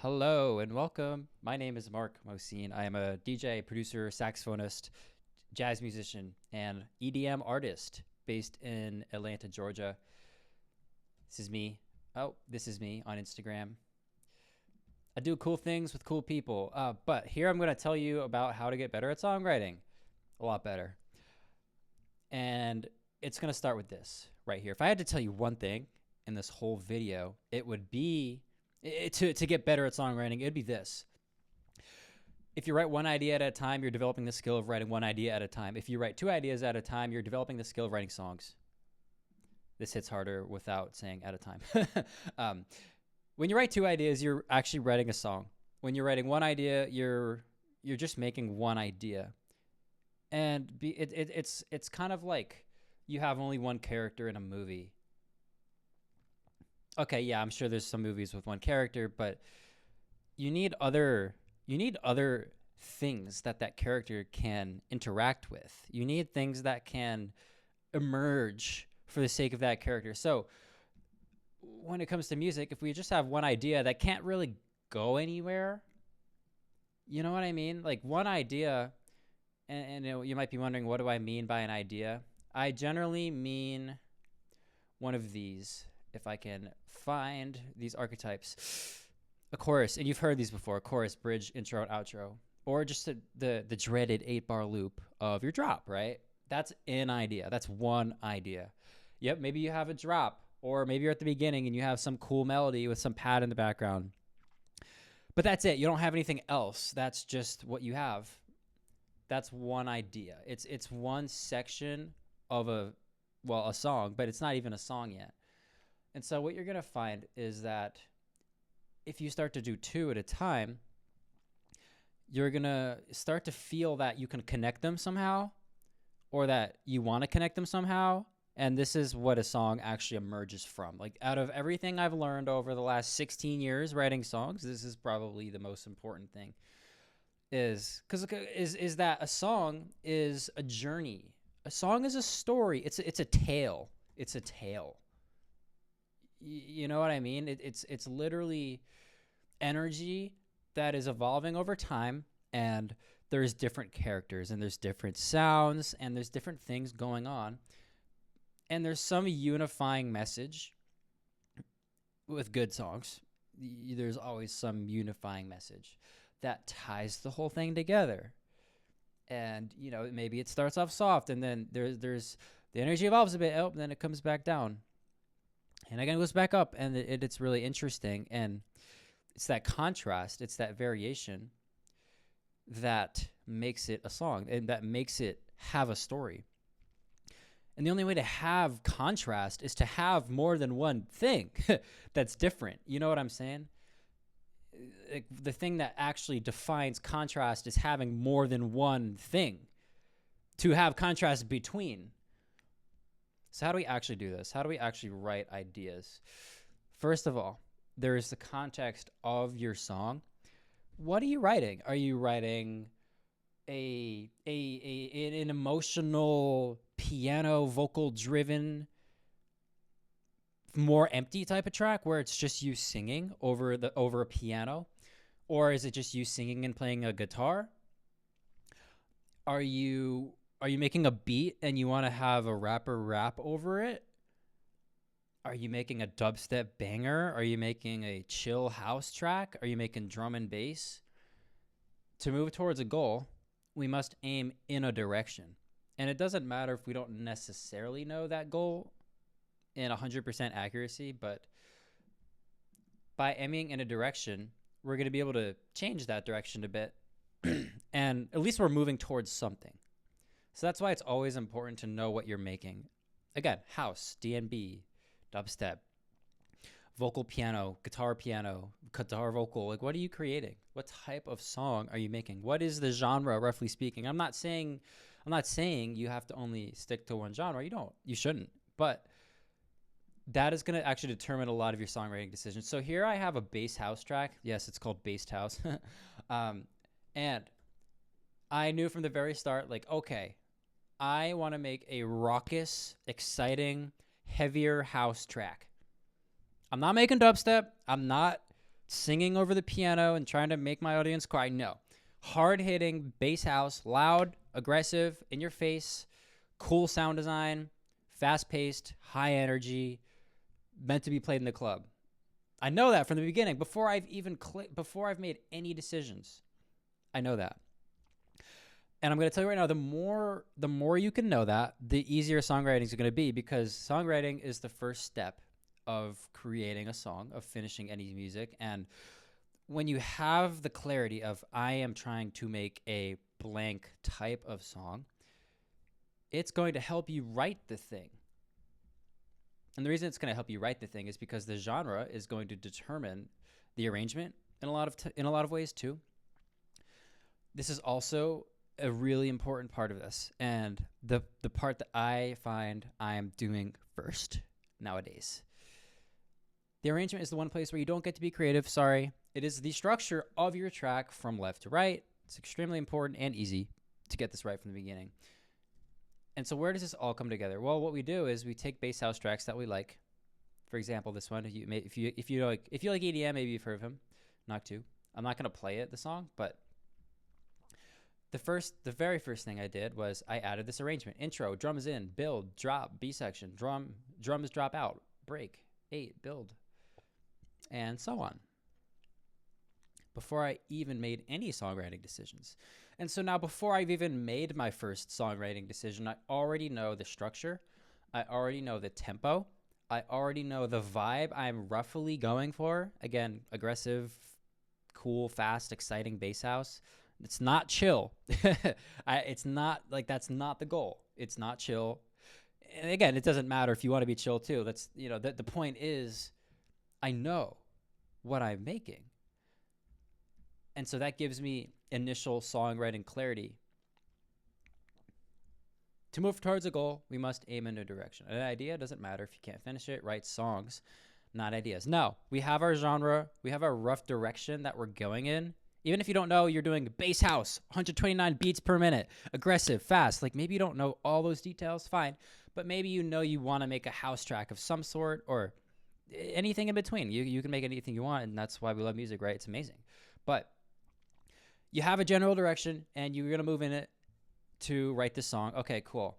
Hello and welcome. My name is Mark Mosine. I am a DJ, producer, saxophonist, jazz musician, and EDM artist based in Atlanta, Georgia. This is me. This is me on Instagram. I do cool things with cool people. But here I'm going to tell you about how to get better at songwriting. A lot better. And it's going to start with this right here. If I had to tell you one thing in this whole video, it would be to get better at songwriting, it'd be this. If you write one idea at a time, you're developing the skill of writing one idea at a time. If you write two ideas at a time, you're developing the skill of writing songs. This hits harder without saying at a time. When you write two ideas, you're actually writing a song. When you're writing one idea, you're just making one idea. And it's kind of like you have only one character in a movie. Okay, yeah, I'm sure there's some movies with one character, but you need other things that character can interact with. You need things that can emerge for the sake of that character. So when it comes to music, if we just have one idea that can't really go anywhere, you know what I mean? Like one idea, and you might be wondering, what do I mean by an idea? I generally mean one of these. If I can find these archetypes, a chorus, and you've heard these before: chorus, bridge, intro, and outro, or just the dreaded 8-bar loop of your drop, right? That's an idea. That's one idea. Yep, maybe you have a drop, or maybe you're at the beginning and you have some cool melody with some pad in the background. But that's it. You don't have anything else. That's just what you have. That's one idea. It's one section of a song, but it's not even a song yet. And so what you're going to find is that if you start to do two at a time, you're going to start to feel that you can connect them somehow, or that you want to connect them somehow. And this is what a song actually emerges from. Like, out of everything I've learned over the last 16 years writing songs, this is probably the most important thing, is that a song is a journey. A song is a story. It's a tale. It's a tale. You know what I mean? It's literally energy that is evolving over time, and there's different characters, and there's different sounds, and there's different things going on, and there's some unifying message with good songs. There's always some unifying message that ties the whole thing together. And maybe it starts off soft, and then there's the energy evolves a bit, and then it comes back down. And again, it goes back up, and it's really interesting. And it's that contrast, it's that variation that makes it a song, and that makes it have a story. And the only way to have contrast is to have more than one thing that's different. You know what I'm saying? The thing that actually defines contrast is having more than one thing to have contrast between. So how do we actually do this? How do we actually write ideas? First of all, there is the context of your song. What are you writing? Are you writing an emotional piano vocal driven, more empty type of track where it's just you singing over a piano? Or is it just you singing and playing a guitar? Are you making a beat and you want to have a rapper rap over it? Are you making a dubstep banger? Are you making a chill house track? Are you making drum and bass? To move towards a goal, we must aim in a direction. And it doesn't matter if we don't necessarily know that goal in 100% accuracy, but by aiming in a direction, we're going to be able to change that direction a bit. And at least we're moving towards something. So that's why it's always important to know what you're making. Again, house, D&B, dubstep, vocal piano, guitar vocal. Like, what are you creating? What type of song are you making? What is the genre, roughly speaking? I'm not saying you have to only stick to one genre. You shouldn't. But that is going to actually determine a lot of your songwriting decisions. So here I have a bass house track. Yes, it's called Bass House. And I knew from the very start, like, okay, I want to make a raucous, exciting, heavier house track. I'm not making dubstep. I'm not singing over the piano and trying to make my audience cry. No. Hard hitting bass house, loud, aggressive, in your face, cool sound design, fast paced, high energy, meant to be played in the club. I know that from the beginning before I've even before I've made any decisions. I know that. And I'm going to tell you right now, the more you can know that, the easier songwriting is going to be, because songwriting is the first step of creating a song, of finishing any music. And when you have the clarity of, I am trying to make a blank type of song, it's going to help you write the thing. And the reason it's going to help you write the thing is because the genre is going to determine the arrangement in a lot of ways too. This is also a really important part of this, and the part that I find I am doing first nowadays. The arrangement is the one place where you don't get to be creative. Sorry. It is the structure of your track from left to right. It's extremely important and easy to get this right from the beginning. And so where does this all come together? Well, what we do is we take bass house tracks that we like. For example, this one. If you like EDM, maybe you've heard of him. Knock 2. I'm not going to play the song, but the very first thing I did was I added this arrangement. Intro, drums in, build, drop, B section, drums drop out, break, 8, build, and so on. Before I even made any songwriting decisions. And so now, before I've even made my first songwriting decision, I already know the structure. I already know the tempo. I already know the vibe I'm roughly going for. Again, aggressive, cool, fast, exciting bass house. It's not chill. It's not like, that's not the goal. It's not chill. And again, it doesn't matter if you want to be chill too. That's, the point is, I know what I'm making. And so that gives me initial songwriting clarity. To move towards a goal, we must aim in a direction. An idea doesn't matter if you can't finish it. Write songs, not ideas. No, we have our genre. We have our rough direction that we're going in. Even if you don't know, you're doing bass house, 129 beats per minute, aggressive, fast. Like, maybe you don't know all those details, fine. But maybe you want to make a house track of some sort, or anything in between. You can make anything you want, and that's why we love music, right? It's amazing. But you have a general direction, and you're going to move in it to write this song. Okay, cool.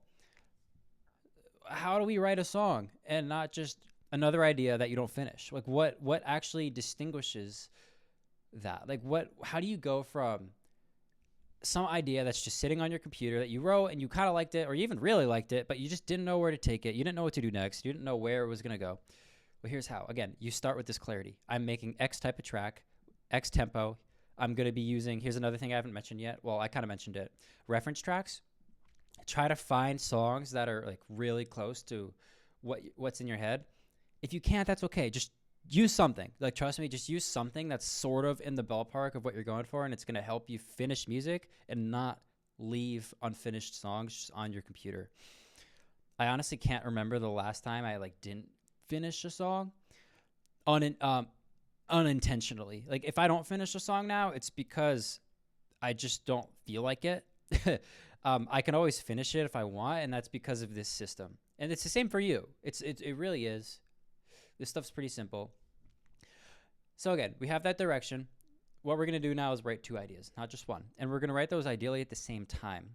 How do we write a song and not just another idea that you don't finish? Like, what actually distinguishes that? Like, how do you go from some idea that's just sitting on your computer that you wrote and you kind of liked it, or you even really liked it, but you just didn't know where to take it. You didn't know what to do next. You didn't know where it was going to go. Well, here's how. Again, you start with this clarity. I'm making X type of track, X tempo. I'm going to be using, here's another thing I haven't mentioned yet. Well, I kind of mentioned it. Reference tracks. Try to find songs that are like really close to what's in your head. If you can't, that's okay. Just use something. Like, trust me, just use something that's sort of in the ballpark of what you're going for, and it's going to help you finish music and not leave unfinished songs just on your computer. I honestly can't remember the last time I didn't finish a song unintentionally. Like, if I don't finish a song now, it's because I just don't feel like it. I can always finish it if I want, and that's because of this system. And it's the same for you. It really is. This stuff's pretty simple. So again, we have that direction. What we're going to do now is write 2 ideas, not just one. And we're going to write those ideally at the same time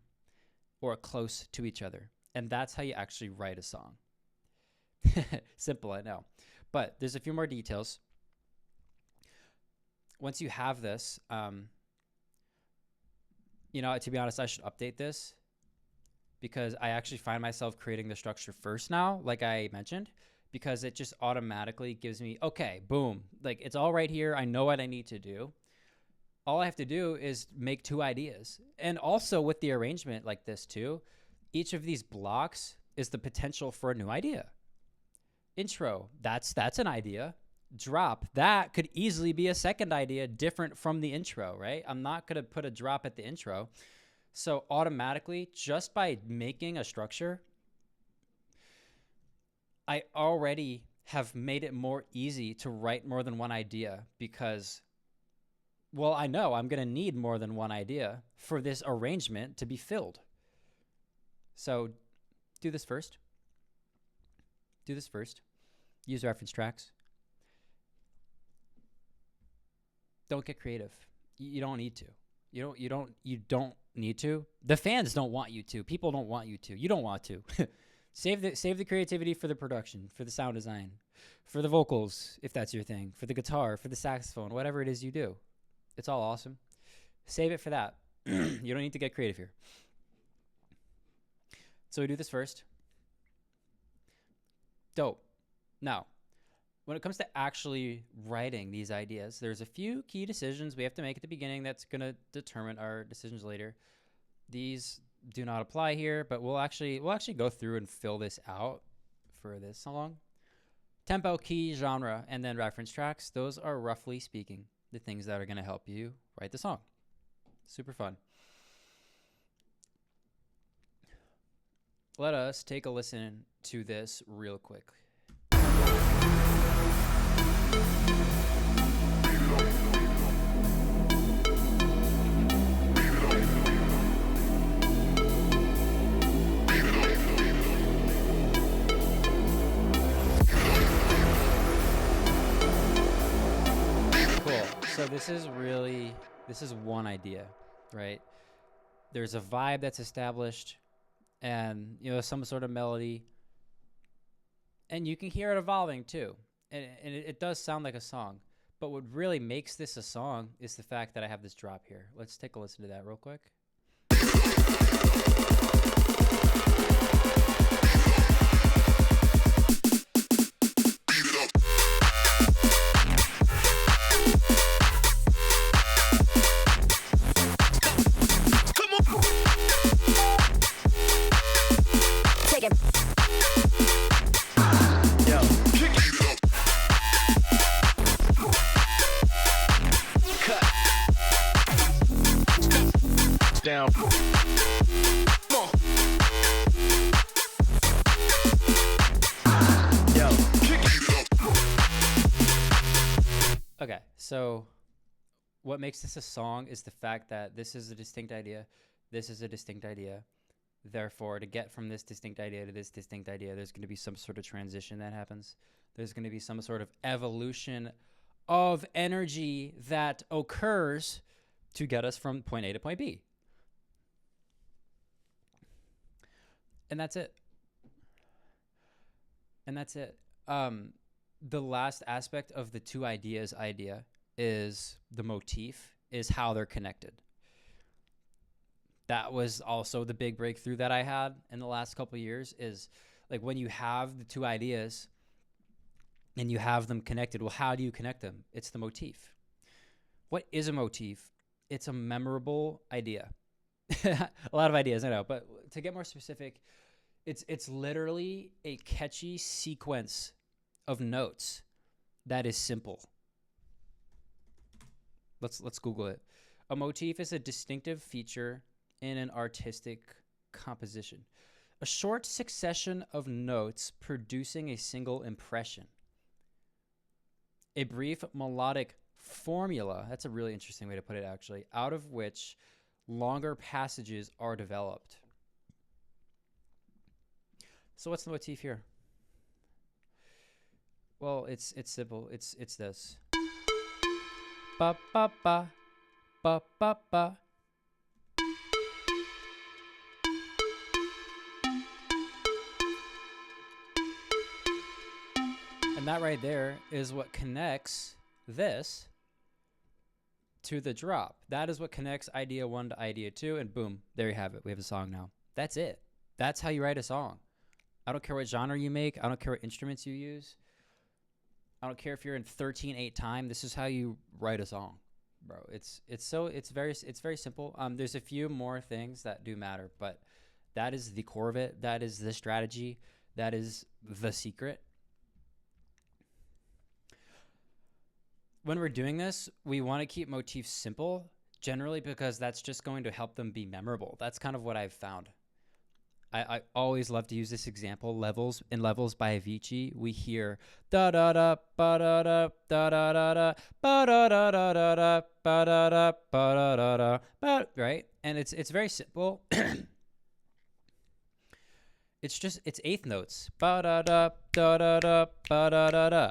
or close to each other. And that's how you actually write a song. Simple, I know. But there's a few more details. Once you have this, to be honest, I should update this, because I actually find myself creating the structure first now, like I mentioned, because it just automatically gives me, okay, boom, like, it's all right here. I know what I need to do. All I have to do is make 2 ideas. And also with the arrangement like this too, each of these blocks is the potential for a new idea. Intro, that's an idea. Drop, that could easily be a second idea different from the intro, right? I'm not going to put a drop at the intro. So automatically, just by making a structure, I already have made it more easy to write more than one idea, because, well, I know I'm going to need more than one idea for this arrangement to be filled. So do this first. Use reference tracks. Don't get creative. You don't need to. You don't need to. The fans don't want you to. People don't want you to. You don't want to. Save the creativity for the production, for the sound design, for the vocals, if that's your thing, for the guitar, for the saxophone, whatever it is you do. It's all awesome. Save it for that. You don't need to get creative here. So we do this first. Dope. Now, when it comes to actually writing these ideas, there's a few key decisions we have to make at the beginning that's going to determine our decisions later. These do not apply here, but we'll actually go through and fill this out for this song. Tempo, key, genre, and then reference tracks. Those are, roughly speaking, the things that are going to help you write the song. Super fun. Let us take a listen to this real quick. So this is one idea, right? There's a vibe that's established and, some sort of melody, and you can hear it evolving too. And it does sound like a song, but what really makes this a song is the fact that I have this drop here. Let's take a listen to that real quick. Down. Okay, so what makes this a song is the fact that this is a distinct idea, this is a distinct idea. Therefore, to get from this distinct idea to this distinct idea, there's going to be some sort of transition that happens. There's going to be some sort of evolution of energy that occurs to get us from point A to point B. And that's it. And that's it. The last aspect of the two ideas idea is the motif, is how they're connected. That was also the big breakthrough that I had in the last couple of years, is like when you have the two ideas and you have them connected, well, how do you connect them? It's the motif. What is a motif? It's a memorable idea. A lot of ideas, I know, but to get more specific, it's literally a catchy sequence of notes that is simple. Let's Google it. A motif is a distinctive feature in an artistic composition. A short succession of notes producing a single impression. A brief melodic formula, that's a really interesting way to put it actually, out of which longer passages are developed. So what's the motif here? Well, it's simple. It's this. Ba ba ba ba ba ba. And that right there is what connects this to the drop. That is what connects idea 1 to idea 2, and boom, there you have it. We have a song now. That's it. That's how you write a song. I don't care what genre you make. I don't care what instruments you use. I don't care if you're in 13/8 time. This is how you write a song, bro. It's very simple. There's a few more things that do matter, but that is the core of it. That is the strategy. That is the secret. When we're doing this, we want to keep motifs simple, generally because that's just going to help them be memorable. That's kind of what I've found. I always love to use this example. Levels by Avicii, we hear da da da ba da da da da da da ba da da da da da ba da da ba da da da ba, right? And it's very simple. It's eighth notes. Ba da da da da da ba da da da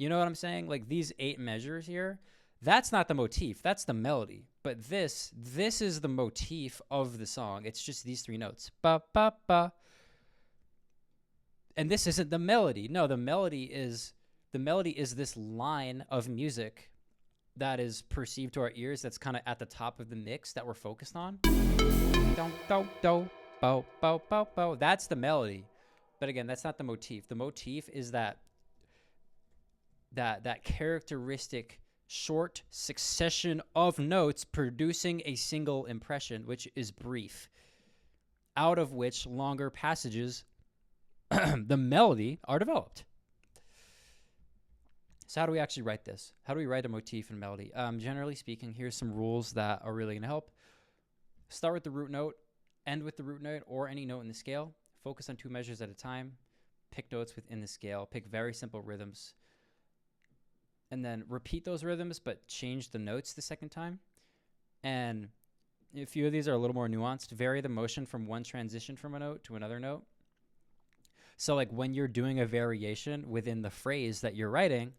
You know what I'm saying? Like these 8 measures here, that's not the motif, that's the melody. But this is the motif of the song. It's just these 3 notes. Ba ba ba. And this isn't the melody. No, the melody is this line of music that is perceived to our ears, that's kind of at the top of the mix that we're focused on. Do do do bo bo bo bo. That's the melody. But again, that's not the motif. The motif is that characteristic short succession of notes producing a single impression, which is brief, out of which longer passages, the melody, are developed. So how do we actually write this? How do we write a motif and melody? Generally speaking, here's some rules that are really going to help. Start with the root note, end with the root note or any note in the scale. Focus on 2 measures at a time. Pick notes within the scale. Pick very simple rhythms. And then repeat those rhythms, but change the notes the second time. And a few of these are a little more nuanced. Vary the motion from one transition from a note to another note. So like when you're doing a variation within the phrase that you're writing,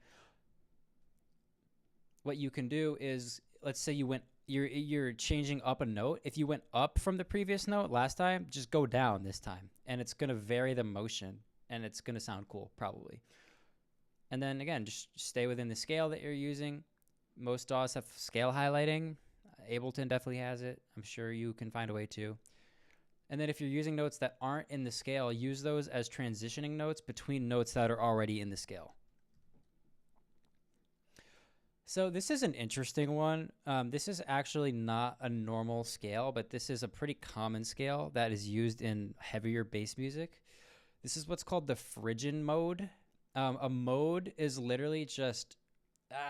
what you can do is, let's say you're changing up a note. If you went up from the previous note last time, just go down this time. And it's going to vary the motion, and it's going to sound cool, probably. And then again, just stay within the scale that you're using. Most DAWs have scale highlighting. Ableton definitely has it. I'm sure you can find a way to. And then if you're using notes that aren't in the scale, use those as transitioning notes between notes that are already in the scale. So this is an interesting one. This is actually not a normal scale, but this is a pretty common scale that is used in heavier bass music. This is what's called the Phrygian mode. A mode is literally just,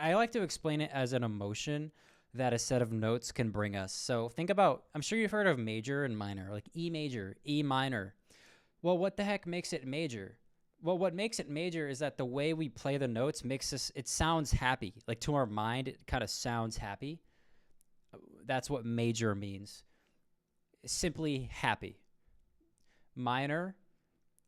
I like to explain it as an emotion that a set of notes can bring us. So think about, I'm sure you've heard of major and minor, like E major, E minor. Well, what the heck makes it major? Well, what makes it major is that the way we play the notes makes us, it sounds happy. Like to our mind, it kind of sounds happy. That's what major means. Simply happy. Minor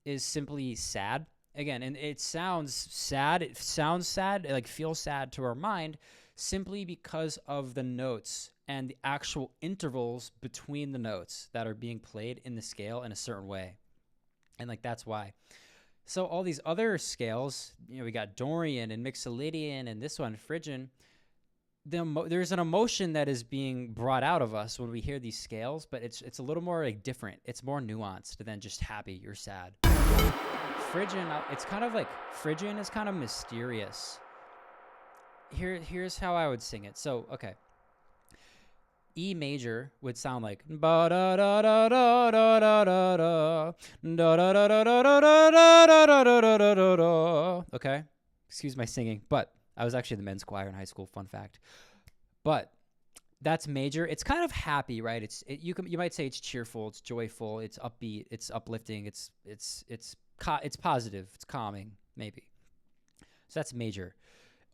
is simply sad. Again, and it sounds sad. It sounds sad, it like feels sad to our mind simply because of the notes and the actual intervals between the notes that are being played in the scale in a certain way. And like that's why. So all these other scales, you know, we got Dorian and Mixolydian and this one, Phrygian. There's an emotion that is being brought out of us when we hear these scales, but it's a little more like different. It's more nuanced than just happy or sad. Phrygian, it's kind of like, Phrygian is kind of mysterious. Here's how I would sing it. So, okay. E major would sound like ba da da da da da da da da da da da da da da da da da. Okay? Excuse my singing, but I was actually in the men's choir in high school, fun fact. But that's major. It's kind of happy, right? You might say it's cheerful, it's joyful, it's upbeat, it's uplifting, it's positive, it's calming, maybe. So that's major.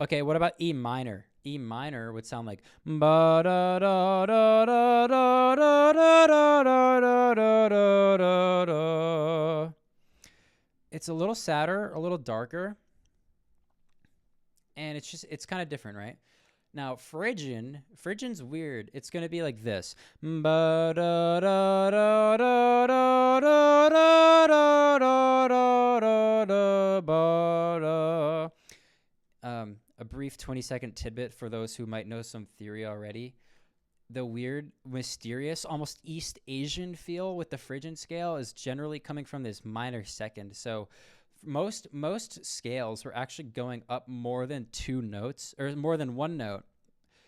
Okay, what about E minor? E minor would sound like ba da da da da da da da da da da da da. It's a little sadder, a little darker, and it's kind of different, right? Now, Phrygian's weird. It's going to be like this. Ba da da da da da da da da da da ba da. A brief 20-second tidbit for those who might know some theory already. The weird, mysterious, almost East Asian feel with the Phrygian scale is generally coming from this minor second. So most scales were actually going up more than 2 notes or more than 1 note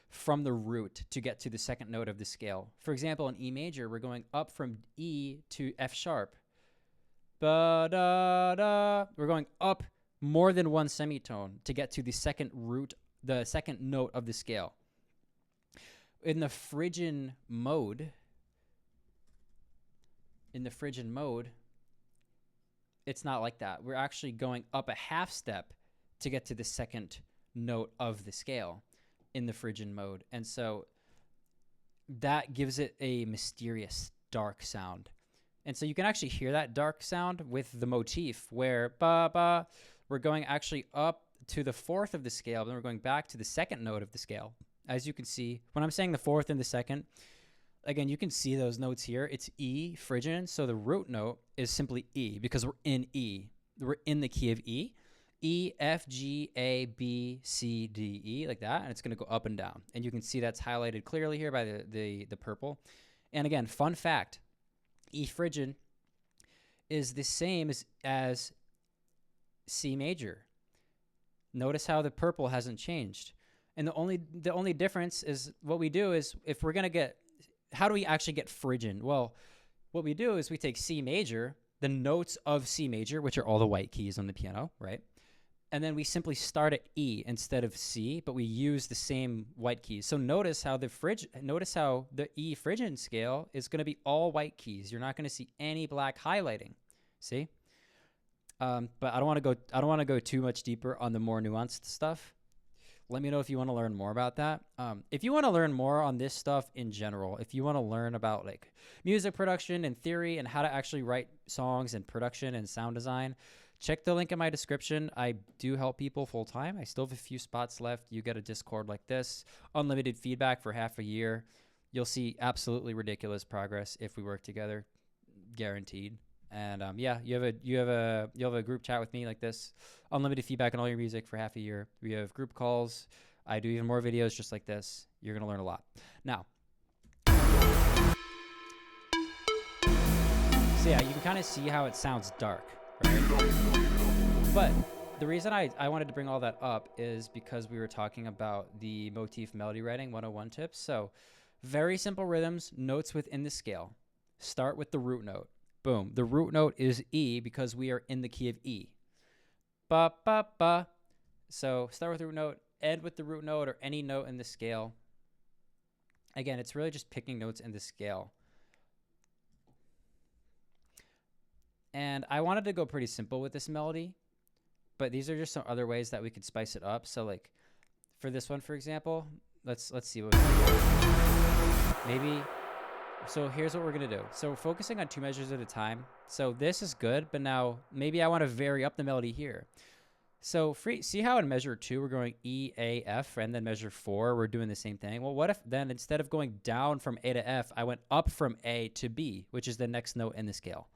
from the root to get to the second note of the scale. For example, in E major, we're going up from E to F sharp. Ba da da. We're going up more than 1 semitone to get to the second root, the second note of the scale. In the Phrygian mode, it's not like that. We're actually going up a half step to get to the second note of the scale in the Phrygian mode. And so that gives it a mysterious, dark sound. And so you can actually hear that dark sound with the motif where ba ba, we're going actually up to the fourth of the scale, then we're going back to the second note of the scale. As you can see, when I'm saying the fourth and the second, again, you can see those notes here. It's E, Phrygian, so the root note is simply E because we're in E. We're in the key of E. E, F, G, A, B, C, D, E, like that, and it's going to go up and down. And you can see that's highlighted clearly here by the purple. And again, fun fact, E Phrygian is the same as C major. Notice how the purple hasn't changed. And the only difference is what we do is if we're going to get, how do we actually get Phrygian? Well, what we do is we take C major, the notes of C major, which are all the white keys on the piano, right? And then we simply start at E instead of C, but we use the same white keys. So notice how the E Phrygian scale is going to be all white keys. You're not going to see any black highlighting. See? But I don't want to go too much deeper on the more nuanced stuff. Let me know if you want to learn more about that. If you want to learn more on this stuff in general, if you want to learn about like music production and theory and how to actually write songs and production and sound design, check the link in my description. I do help people full time. I still have a few spots left. You get a Discord like this, unlimited feedback for half a year. You'll see absolutely ridiculous progress if we work together, guaranteed. And yeah, you'll have a group chat with me like this, unlimited feedback on all your music for half a year. We have group calls. I do even more videos just like this. You're gonna learn a lot. Now, so yeah, you can kind of see how it sounds dark, right? But the reason I wanted to bring all that up is because we were talking about the motif melody writing 101 tips. So very simple rhythms, notes within the scale. Start with the root note. Boom. The root note is E because we are in the key of E. Ba, ba, ba. So start with the root note, end with the root note or any note in the scale. Again, it's really just picking notes in the scale. And I wanted to go pretty simple with this melody, but these are just some other ways that we could spice it up. So like for this one, for example, let's see what we can do. Maybe... So here's what we're going to do. So we're focusing on 2 measures at a time. So this is good, but now maybe I want to vary up the melody here. So see how in measure 2, we're going E, A, F, and then measure 4, we're doing the same thing. Well, what if then instead of going down from A to F, I went up from A to B, which is the next note in the scale.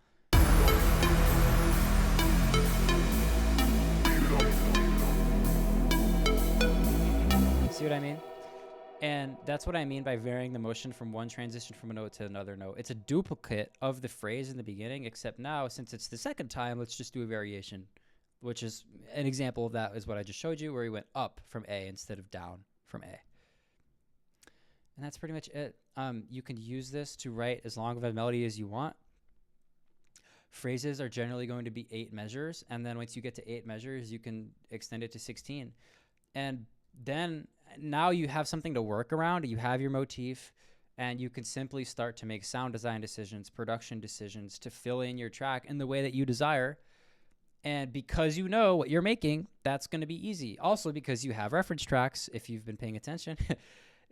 See what I mean? And that's what I mean by varying the motion from one transition from a note to another note. It's a duplicate of the phrase in the beginning, except now, since it's the second time, let's just do a variation, which is an example of that is what I just showed you, where he went up from A instead of down from A. And that's pretty much it. You can use this to write as long of a melody as you want. Phrases are generally going to be 8 measures, and then once you get to 8 measures, you can extend it to 16. And then now you have something to work around. You have your motif, and you can simply start to make sound design decisions, production decisions to fill in your track in the way that you desire. And because you know what you're making, that's going to be easy. Also, because you have reference tracks, if you've been paying attention,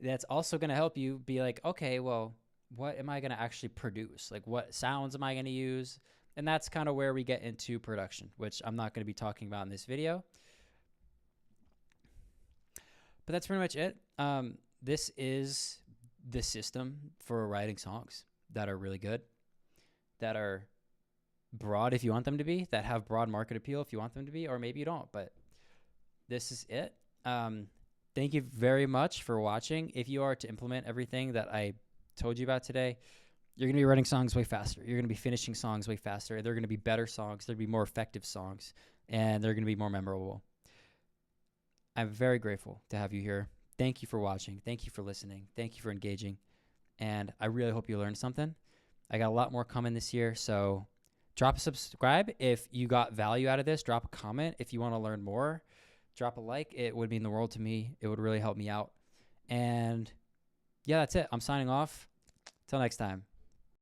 that's also going to help you be like, okay, well, what am I going to actually produce? Like, what sounds am I going to use? And that's kind of where we get into production, which I'm not going to be talking about in this video. But that's pretty much it. This is the system for writing songs that are really good, that are broad if you want them to be, that have broad market appeal if you want them to be, or maybe you don't. But this is it. Thank you very much for watching. If you are to implement everything that I told you about today, you're going to be writing songs way faster. You're going to be finishing songs way faster. They're going to be better songs. They're going to be more effective songs, and they're going to be more memorable. I'm very grateful to have you here. Thank you for watching. Thank you for listening. Thank you for engaging. And I really hope you learned something. I got a lot more coming this year, so drop a subscribe if you got value out of this. Drop a comment if you want to learn more. Drop a like. It would mean the world to me. It would really help me out. And yeah, that's it. I'm signing off. Till next time.